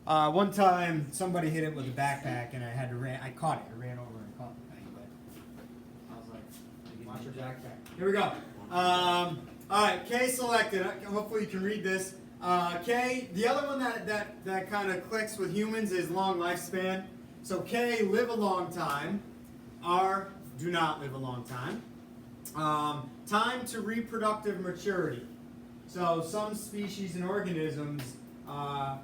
One time, somebody hit it with a backpack, and I caught it. I ran over and caught the thing, but I was like, watch your backpack. Here we go. All right, K selected. Hopefully you can read this. K, the other one that kind of clicks with humans is long lifespan. So K, live a long time. R, do not live a long time. Time to reproductive maturity. So some species and organisms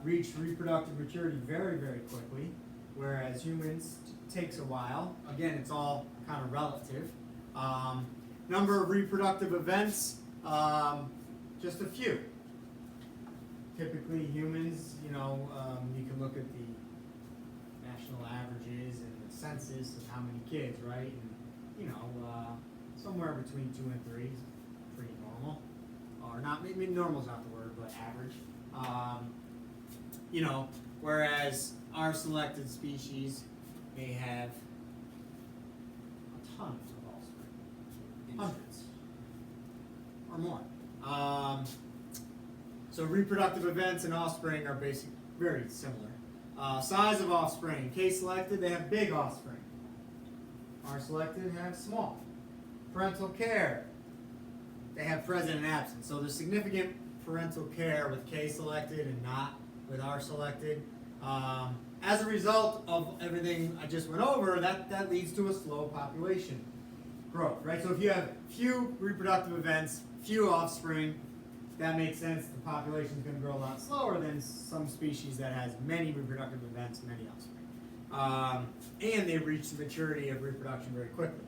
reach reproductive maturity very, very quickly, whereas humans takes a while. Again, it's all kind of relative. Number of reproductive events, just a few. Typically humans, you can look at the national averages and the census of how many kids, right? And, somewhere between 2 and 3 is pretty normal. Or not, maybe normal's not the word, but average. Whereas our selected species, they have a ton of offspring. Hundreds. Or more. So reproductive events and offspring are very similar. Size of offspring. K selected, they have big offspring. R selected have small. Parental care. They have present and absent. So there's significant parental care with K selected and not with R selected. As a result of everything I just went over, that leads to a slow population growth, right? So if you have few reproductive events, few offspring, that makes sense. The population is going to grow a lot slower than some species that has many reproductive events, many offspring. And they reach the maturity of reproduction very quickly.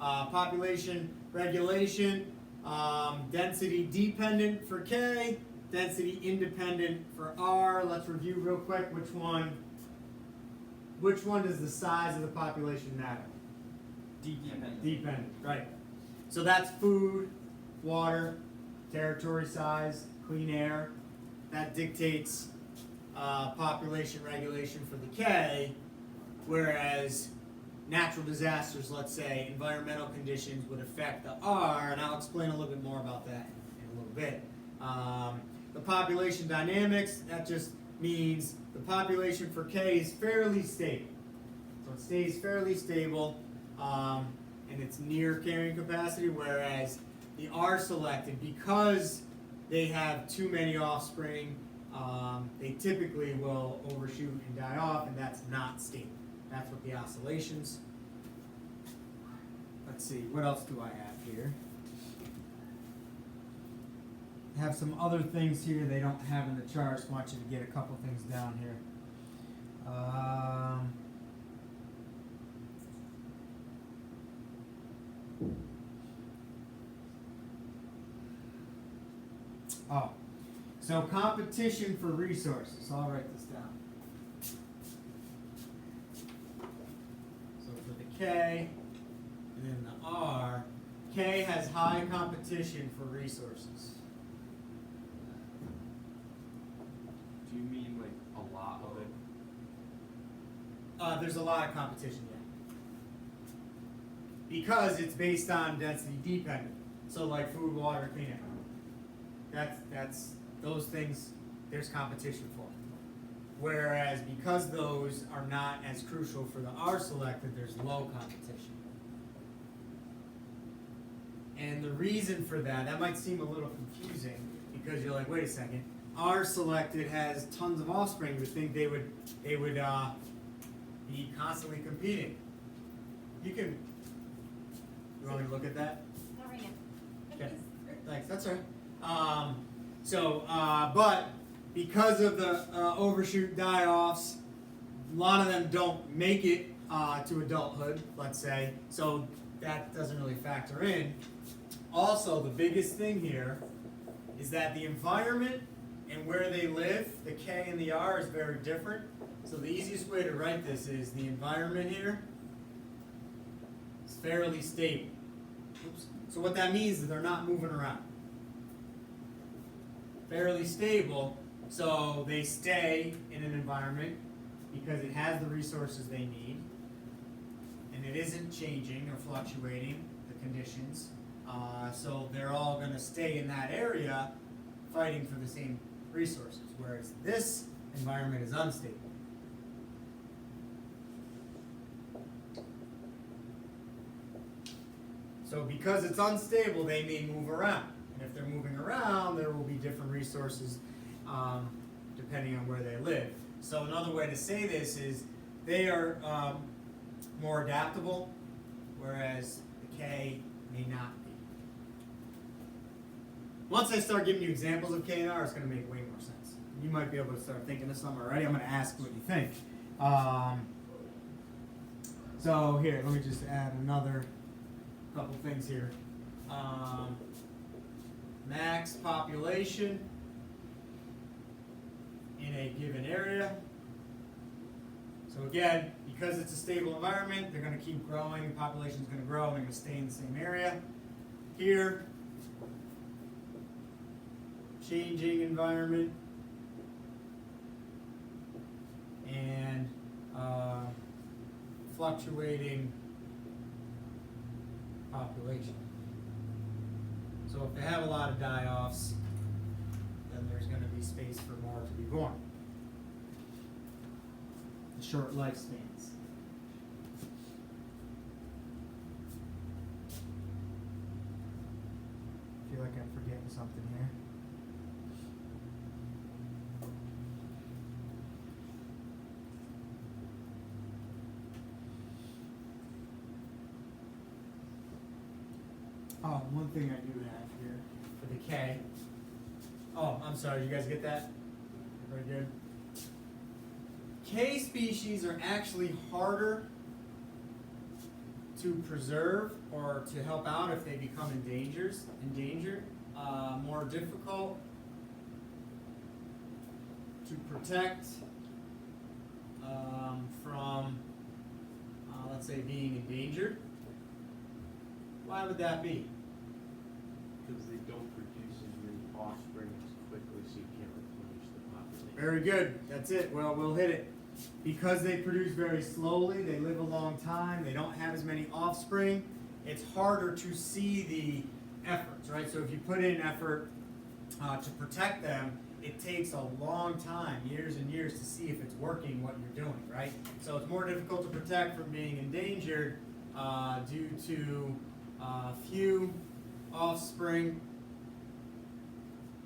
Population regulation, density dependent for K, density independent for R. Let's review real quick which one does the size of the population matter? Dependent, right. So that's food, water, territory size, clean air. That dictates population regulation for the K, whereas natural disasters, let's say, environmental conditions would affect the R, and I'll explain a little bit more about that in a little bit. The population dynamics, that just means the population for K is fairly stable. So it stays fairly stable, and it's near carrying capacity, whereas the R selected, because they have too many offspring, they typically will overshoot and die off, and that's not stable. That's what the oscillations. Let's see, what else do I have here? I have some other things here they don't have in the charts. I want you to get a couple things down here. So competition for resources. So I'll write this down. So for the K and then the R, K has high competition for resources. Do you mean like a lot of it? There's a lot of competition, yeah. Because it's based on density dependent. So like food, water, clean air. That's those things there's competition for. Whereas because those are not as crucial for the R selected, there's low competition. And the reason for that might seem a little confusing because you're like, wait a second, R selected has tons of offspring. You would think they would be constantly competing. You want me to look at that? Not right now. Okay. Thanks. That's all right. But because of the overshoot die-offs, a lot of them don't make it to adulthood, let's say. So that doesn't really factor in. Also, the biggest thing here is that the environment and where they live, the K and the R, is very different. So the easiest way to write this is the environment here is fairly stable. Oops. So what that means is they're not moving around. Fairly stable, so they stay in an environment because it has the resources they need, and it isn't changing or fluctuating the conditions. So they're all going to stay in that area fighting for the same resources. Whereas this environment is unstable. So because it's unstable, they may move around. And if they're moving around, there will be different resources depending on where they live. So another way to say this is they are more adaptable, whereas the K may not be. Once I start giving you examples of K and R, it's going to make way more sense. You might be able to start thinking of some already. I'm going to ask what you think. So here, let me just add another couple things here. Max population in a given area. So again, because it's a stable environment, they're going to keep growing, the population is going to grow, and they're going to stay in the same area. Here, changing environment, and fluctuating population. So if they have a lot of die-offs, then there's going to be space for more to be born. The short lifespans. I feel like I'm forgetting something here. Oh, one thing I do have here for the K. Oh, I'm sorry, you guys get that? Very good. K species are actually harder to preserve or to help out if they become endangered. More difficult to protect from, let's say, being endangered. Why would that be? Because they don't produce as many offspring as quickly, so you can't replenish the population. Very good. That's it. Well, we'll hit it. Because they produce very slowly, they live a long time, they don't have as many offspring, it's harder to see the efforts, right? So if you put in effort to protect them, it takes a long time, years and years, to see if it's working what you're doing, right? So it's more difficult to protect from being endangered due to few offspring,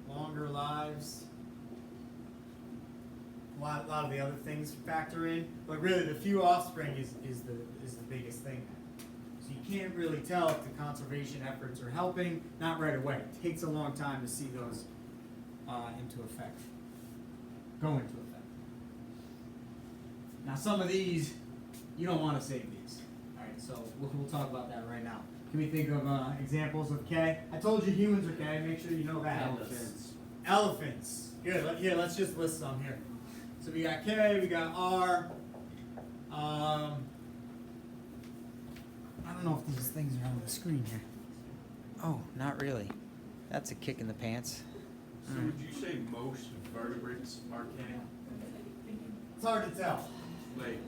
longer lives. A lot of the other things factor in, but really the few offspring is the biggest thing. So you can't really tell if the conservation efforts are helping. Not right away. It takes a long time to see those into effect. Go into effect. Now some of these you don't want to save these. All right, so we'll talk about that right now. Can we think of examples of K? I told you humans are K. Make sure you know that. Elephants. Good. Here, let's just list some here. So we got K, we got R. I don't know if these things are on the screen here. Oh, not really. That's a kick in the pants. So would you say most vertebrates are K? It's hard to tell. Like,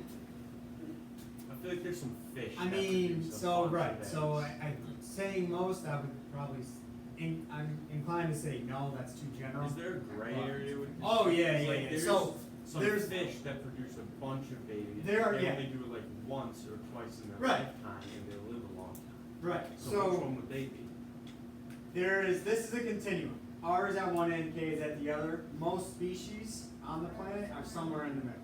I feel like there's some fish. I that mean, produce a so bunch right. of So eggs. saying most, I would probably. I'm inclined to say no. That's too general. Is there a gray area with this? Oh yeah, It's yeah, like yeah. there's So some there's fish that produce a bunch of babies. There are- they yeah. only do it like once or twice in their Right. lifetime, and they live a long time. right. So which one would they be? There is. This is a continuum. R is at one end, K is at the other. Most species on the planet are somewhere in the middle.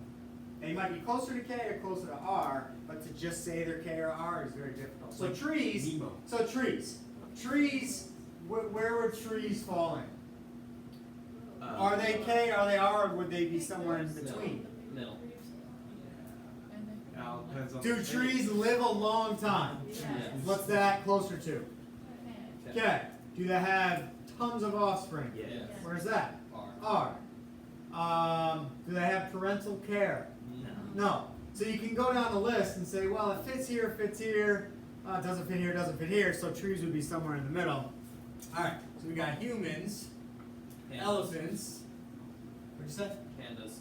They might be closer to K or closer to R, but to just say they're K or R is very difficult. So Like trees. Nemo. So trees. Where would trees fall in? Are they K? Are they R? Or would they be somewhere in between? Middle. Depends on Do the trees live a long time? Yes. What's that closer to? K. Do they have tons of offspring? Yeah. Where's that? R. R. Do they have parental care? No. No. So you can go down the list and say, well, it fits here, it doesn't fit here, it doesn't fit here, so trees would be somewhere in the middle. Alright, so we got humans, Pandas. elephants, what'd you say? Pandas.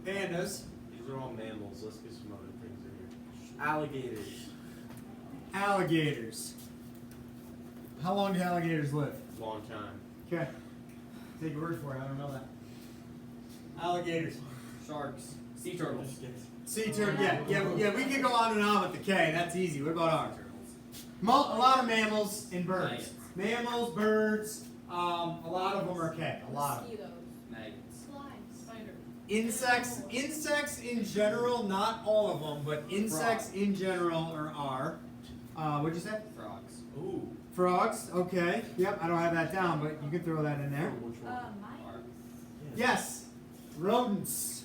Pandas, These are all mammals. Let's get some other things in here. Alligators. alligators. How long do alligators live? Long time. Okay. Take your word for it, I don't know that. Alligators. Sharks. Sea turtles. Sea turtle. Yeah. We can go on and on with the K. That's easy. What about R? A lot of mammals and birds. Mammals, birds. A lot of them are K. A lot of them. Mosquitoes. Maggots. Flies. Spider. Insects in general, not all of them, but insects in general are R. What'd you say? Frogs. Ooh. Frogs. Okay. Yep. I don't have that down, but you can throw that in there. Which one? Mice. Yes. Rodents.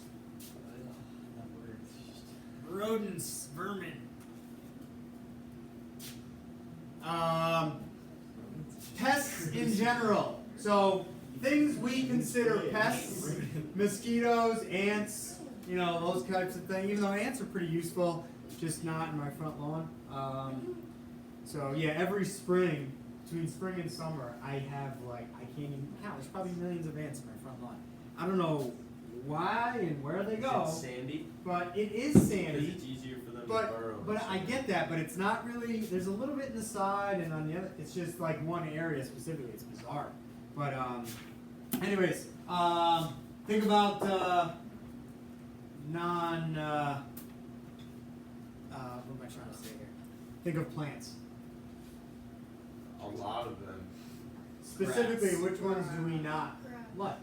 Rodents. Vermin. Pests in general. So things we consider pests, mosquitoes, ants, those types of things. Even though ants are pretty useful, just not in my front lawn. So yeah, every spring, between spring and summer, I have I can't even count. There's probably millions of ants in my front lawn. I don't know why and where they go, Is it sandy? but it is Because sandy. it's easier for them to But burrow. I get that, but it's not really. There's a little bit in the side and on the other. It's just like one area specifically. It's bizarre. But anyways, think about non. What am I trying to say here? Think of plants. A lot of them. Specifically, Grass. which ones do we not Grass. like?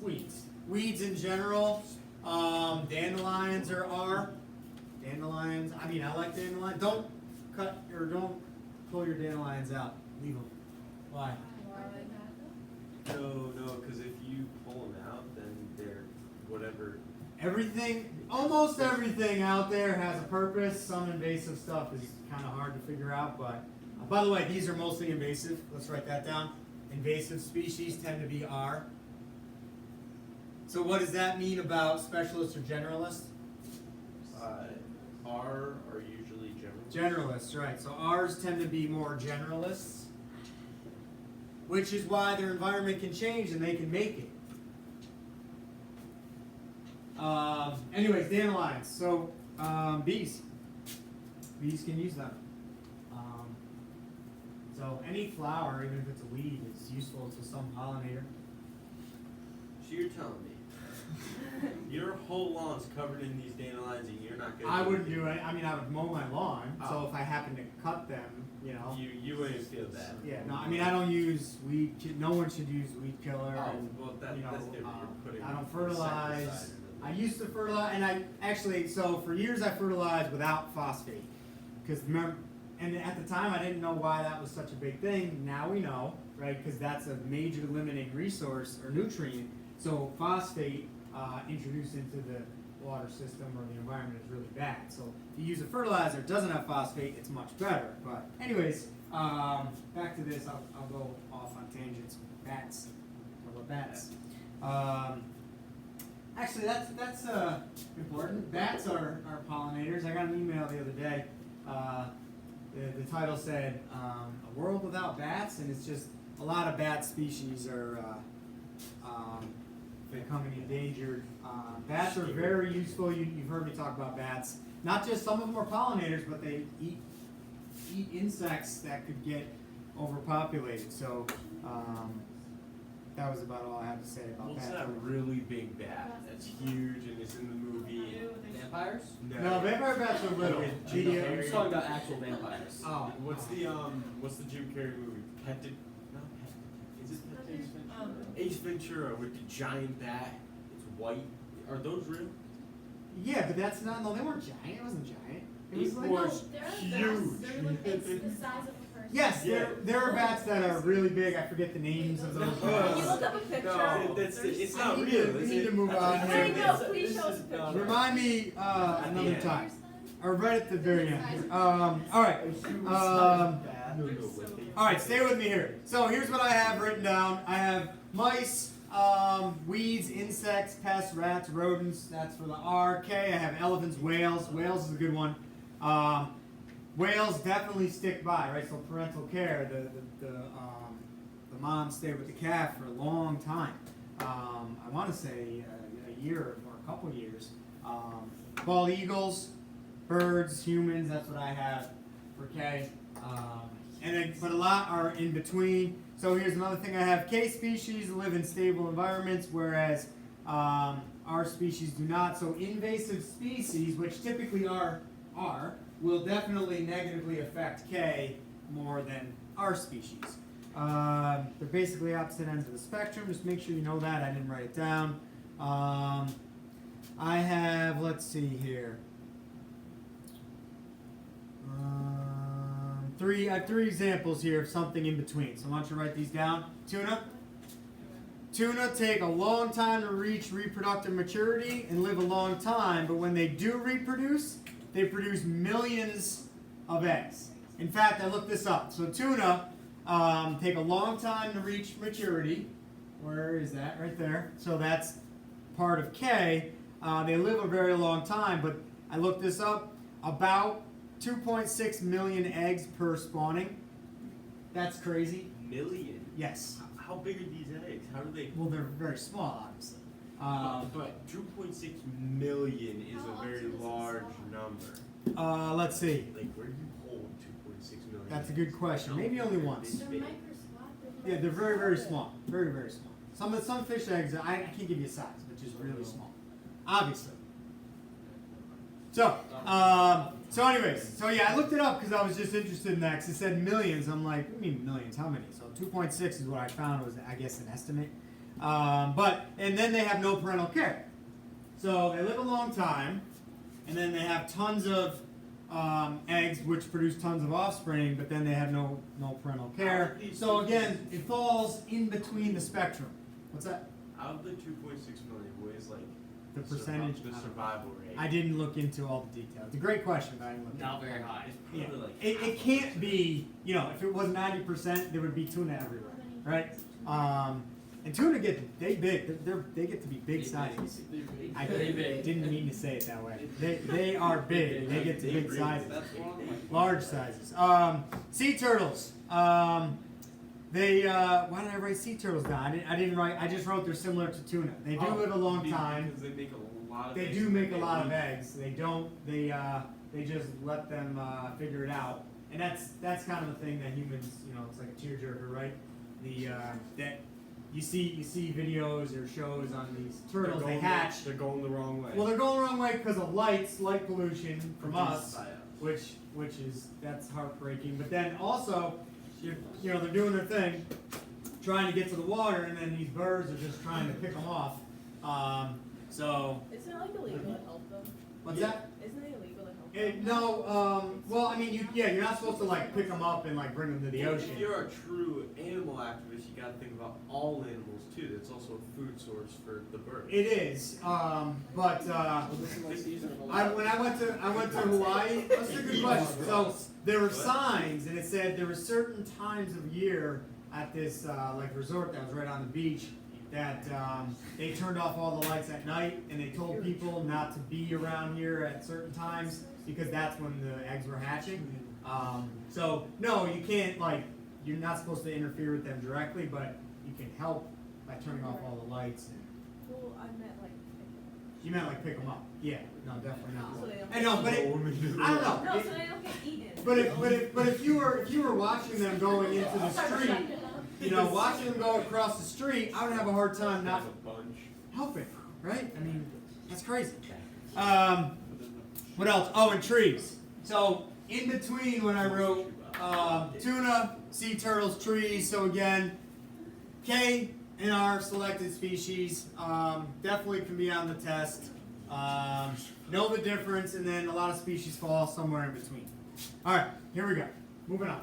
Weeds. Weeds in general. Dandelions are R. Dandelions. I mean, I like dandelions. Don't don't pull your dandelions out. Leave them. Why? Why like that? No, because if you pull them out, then they're whatever. Almost everything out there has a purpose. Some invasive stuff is kind of hard to figure out, but by the way, these are mostly invasive. Let's write that down. Invasive species tend to be R. So what does that mean about specialists or generalists? R are usually general. Generalists, right. So R's tend to be more generalists, which is why their environment can change and they can make it. Anyways, dandelions. So bees. Bees can use them. So any flower, even if it's a weed, is useful to some pollinator. So you're telling me your whole lawn's covered in these dandelions and you're not gonna I wouldn't do it. I mean, I would mow my lawn. So Oh. if I happen to cut them, You wouldn't feel bad. Yeah, no, I mean, I don't use no one should use weed killer. Oh, And, well that's different. You're putting I don't fertilize. insecticide in I them. used to fertilize, and I actually, so for years I fertilized without phosphate. Because remember, and at the time I didn't know why that was such a big thing. Now we know, right? Because that's a major limiting resource or nutrient. So phosphate introduced into the water system or the environment is really bad. So if you use a fertilizer that doesn't have phosphate, it's much better. But anyways, back to this. I'll go off on tangents. Bats. What about bats? Actually, that's important. Bats are pollinators. I got an email the other day. The title said "A World Without Bats," and it's just a lot of bat species are becoming endangered. Bats are very useful. You've heard me talk about bats. Not just some of them are pollinators, but they eat insects that could get overpopulated. So that was about all I had to say about What's bats. that really big bat that's huge and is in the movie? Vampires? No, vampire bats are little. Okay, I'm The, just talking about actual vampires. oh, What's the Jim Carrey movie? Is it Ace Ventura with the giant bat? It's white. Are those real? yeah, but that's not. No, they weren't giant. It wasn't giant. It was It like was They're huge. They're like it's the size of a person. yes, Yeah. there are bats that are really big. I forget the names of those No. Can you bats. look up a picture? No, it's not we real. need is to it? move on Wait, here. no, please show us a picture. Remind me another end. time, or right at the very end. All right. No, wait. All right, stay with me here. So here's what I have written down. I have mice, weeds, insects, pests, rats, rodents. That's for the R. K. I have elephants, whales. Whales is a good one. Whales definitely stick by, right? So parental care. The moms stay with the calf for a long time. I want to say a year or a couple years. Bald eagles, birds, humans. That's what I have for K. And then, but a lot are in between. So here's another thing I have. K species live in stable environments, whereas Our species do not. So invasive species, which typically are, will definitely negatively affect K more than our species. They're basically opposite ends of the spectrum. Just make sure you know that. I didn't write it down. I have, let's see here. I have three examples here of something in between. So I want you to write these down. Tuna. Tuna take a long time to reach reproductive maturity and live a long time, but when they do reproduce, they produce millions of eggs. In fact, I looked this up. So tuna take a long time to reach maturity. Where is that? Right there. So that's part of K. They live a very long time, but I looked this up. About 2.6 million eggs per spawning. That's crazy. Million? Yes. How big are these eggs? How do they? Well, they're very small, obviously. But 2.6 million is How a very often is it large small? number. Let's see. Like, where do you hold 2.6 million? That's a good question. Maybe only once. They're microscopic. Yeah, they're very, very small. Very, very small. Some fish eggs, I can't give you a size, but just really small. Obviously. So, anyways, yeah, I looked it up because I was just interested in that. Because it said millions. I'm like, what do you mean millions? How many? So 2.6 is what I found was, I guess, an estimate. And then they have no parental care. So they live a long time, and then they have tons of eggs, which produce tons of offspring, but then they have no parental care. So again, it falls in between the spectrum. What's that? Out of the 2.6 million, what is like The percentage? the survival rate? I didn't look into all the details. It's a great question, but I didn't look into Not very high. Yeah. Probably like It can't be, if it was 90%, there would be tuna everywhere, right? And tuna they big. They get to be big sizes. I Very big. didn't mean to say it that way. They are big. They get to big sizes, large sizes. Sea turtles. Why did I write sea turtles down? I didn't write. I just wrote they're similar to tuna. They do live a long time. Because they make a lot of They eggs do and make a they lot of leave. eggs. They don't. They just let them figure it out. And that's kind of the thing that humans, it's like a tearjerker, right? That you see videos or shows on these turtles. They hatch. They're going the wrong way. Well, they're going the wrong way because of light pollution from Produced us, by us. which is that's heartbreaking. But then also, they're doing their thing, trying to get to the water, and then these birds are just trying to pick them off. So Isn't it like illegal to help them? what's that? Isn't it illegal to help them? No. Well, I mean, you're not supposed to like pick them up and like bring them to the ocean. If you're a true animal activist, you got to think about all animals too. That's also a food source for the birds. It is, but when I went to Hawaii. That's a good question. So there were signs, and it said there were certain times of year at this resort that was right on the beach that they turned off all the lights at night, and they told people not to be around here at certain times because that's when the eggs were hatching. So no, you can't you're not supposed to interfere with them directly, but you can help by turning off all the lights. Well, I meant like. You meant pick them up? Yeah, no, definitely not. So they don't I know, but I don't know. No, so they don't get eaten. But if you were watching them going into the street, watching them go across the street, I would have a hard time not That's a bunch. helping, right? I mean, that's crazy. What else? Oh, and trees. So in between when I wrote tuna, sea turtles, trees. So again, K in our selected species definitely can be on the test. Know the difference, and then a lot of species fall somewhere in between. All right, here we go. Moving on.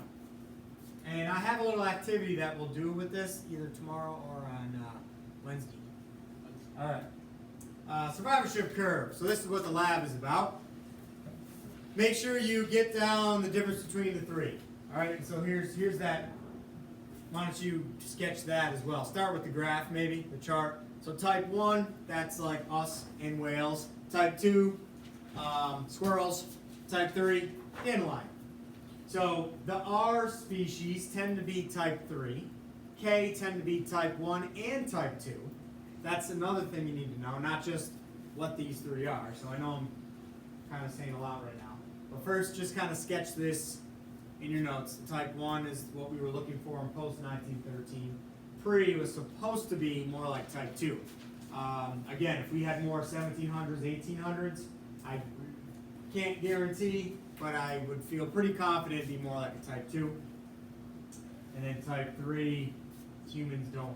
And I have a little activity that we'll do with this either tomorrow or on Wednesday. All right. Survivorship curve. So this is what the lab is about. Make sure you get down the difference between the three. All right. So here's that. Why don't you sketch that as well? Start with the graph, maybe the chart. So type 1, that's like us and whales. Type 2, squirrels. Type 3, inline. So the R species tend to be type 3. K tend to be type 1 and type 2. That's another thing you need to know, not just what these three are. So I know I'm kind of saying a lot right now. But first, just kind of sketch this in your notes. Type 1 is what we were looking for in post-1913. Pre was supposed to be more like type 2. Again, if we had more 1700s, 1800s, I can't guarantee, but I would feel pretty confident it'd be more like a type 2. And then type 3, humans don't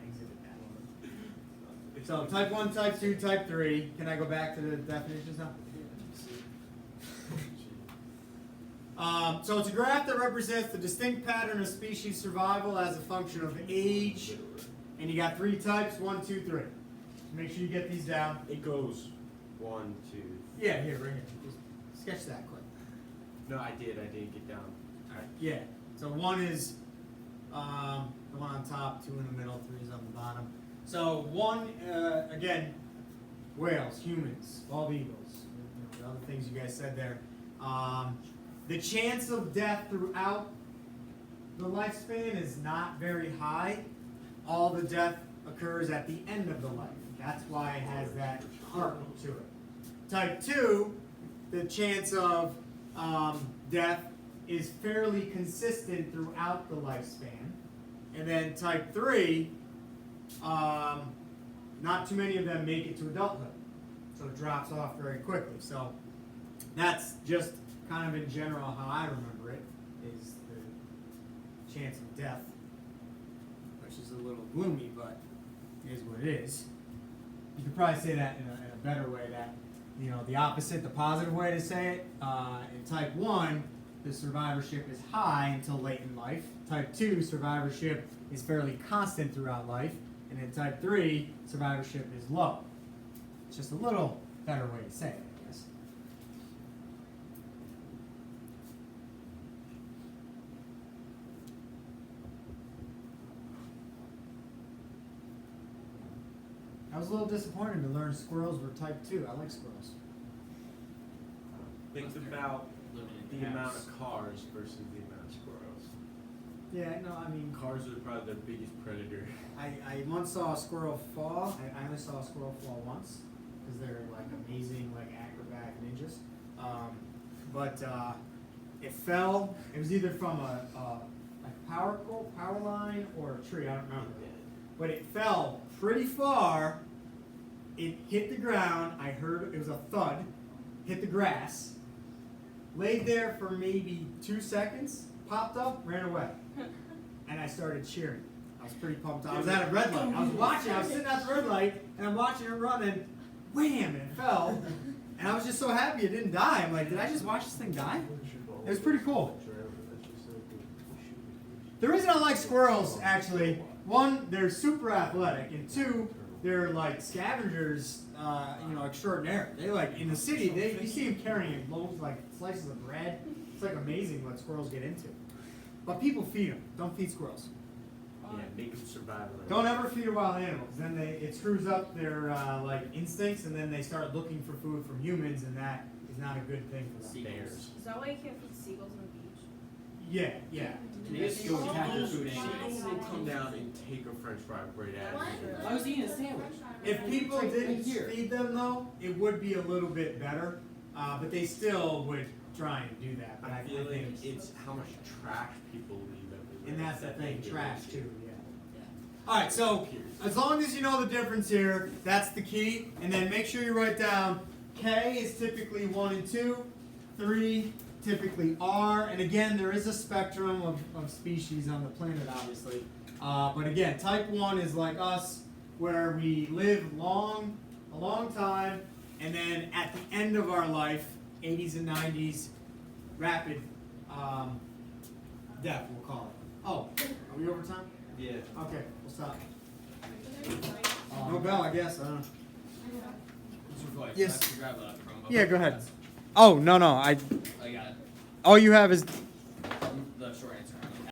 exhibit that. So type 1, type 2, type 3. Can I go back to the definitions now? So it's a graph that represents the distinct pattern of species survival as a function of age. And you got 3 types, 1, 2, 3. Make sure you get these down. It goes 1, 2. Yeah, here, right here. Just sketch that quick. No, I didn't get down. Alright, yeah. So 1 is the one on top, 2 in the middle, 3 is on the bottom. So 1, again, whales, humans, bald eagles, the other things you guys said there. The chance of death throughout the lifespan is not very high. All the death occurs at the end of the life. That's why it has that arc to it. Type 2, the chance of death is fairly consistent throughout the lifespan. And then type 3, not too many of them make it to adulthood. So it drops off very quickly. So that's just kind of in general how I remember it, is the chance of death, which is a little gloomy, but it is what it is. You could probably say that in a better way, that, you know, the opposite, the positive way to say it. In type 1, the survivorship is high until late in life. Type 2, survivorship is fairly constant throughout life. And in type 3, survivorship is low. It's just a little better way to say it, I guess. I was a little disappointed to learn squirrels were type 2. I like squirrels. Think about Living in the amount house. of cars versus the amount of squirrels. Yeah, no, I mean, Cars are probably the biggest predator. I once saw a squirrel fall. I only saw a squirrel fall once because they're like amazing, like acrobat ninjas. But it fell. It was either from a power line or a tree. I don't remember. But it fell pretty far. It hit the ground. I heard it was a thud. Hit the grass. Laid there for maybe 2 seconds. Popped up, ran away, and I started cheering. I was pretty pumped. I was at a red light. I was watching. I was sitting at the red light, and I'm watching it run, and wham! It fell. And I was just so happy it didn't die. I'm like, did I just watch this thing die? It was pretty cool. The reason I like squirrels, actually, 1, they're super athletic, and 2, they're like scavengers, extraordinary. They like in the city, you see them carrying loaves like slices of bread. It's like amazing what squirrels get into. But people feed them. Don't feed squirrels. Yeah, make them survive. Don't ever feed a wild animal, because then it screws up their instincts, and then they start looking for food from humans, and that is not a good thing for them. Bears. Is that why you can't feed seagulls on the beach? Yeah. Can you steal cat food anyway? Seagulls will come down and take a French fry right at you. I was eating a sandwich. If people It's like didn't right here. feed them, though, it would be a little bit better. But they still would try and do that. But I feel like think it's how much trash people leave everywhere. and that's the that thing, they get trash into. too. Yeah. All right, so as long as you know the difference here, that's the key. And then make sure you write down K is typically 1 and 2, 3 typically R, and again there is a spectrum of species on the planet, obviously. But again, type 1 is like us, where we live a long time, and then at the end of our life, 80s and 90s, rapid death, we'll call it. Oh, are we over time? Yeah. Okay, we'll stop. No bell, I guess. I don't know. Yes. Grab that from Yeah, go ahead. Oh, no, I I got it. all you have is